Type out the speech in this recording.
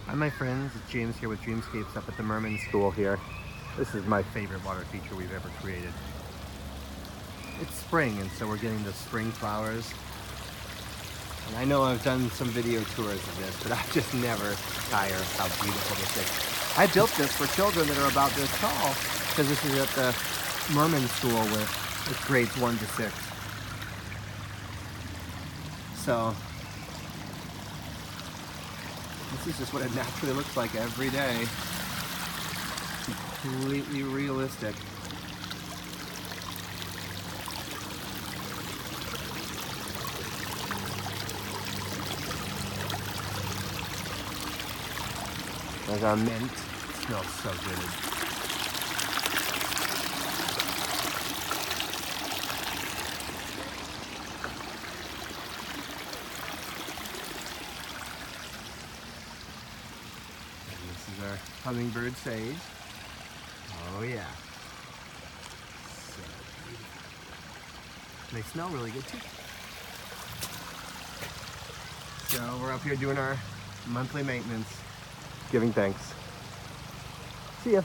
Hi my friends, it's James here with Dreamscapes up at the Mirman school here. This is my favorite water feature we've ever created. It's spring, and so we're getting the spring flowers. And I know I've done some video tours of this, but I just never tire of how beautiful this is. I built this for children that are about this tall, because this is at the Mirman school with grades 1 to 6. So this is just what it naturally looks like every day. Completely realistic. There's our mint. It smells so good. And this is our hummingbird sage. Oh yeah. So beautiful. They smell really good too. So we're up here doing our monthly maintenance, giving thanks. See ya.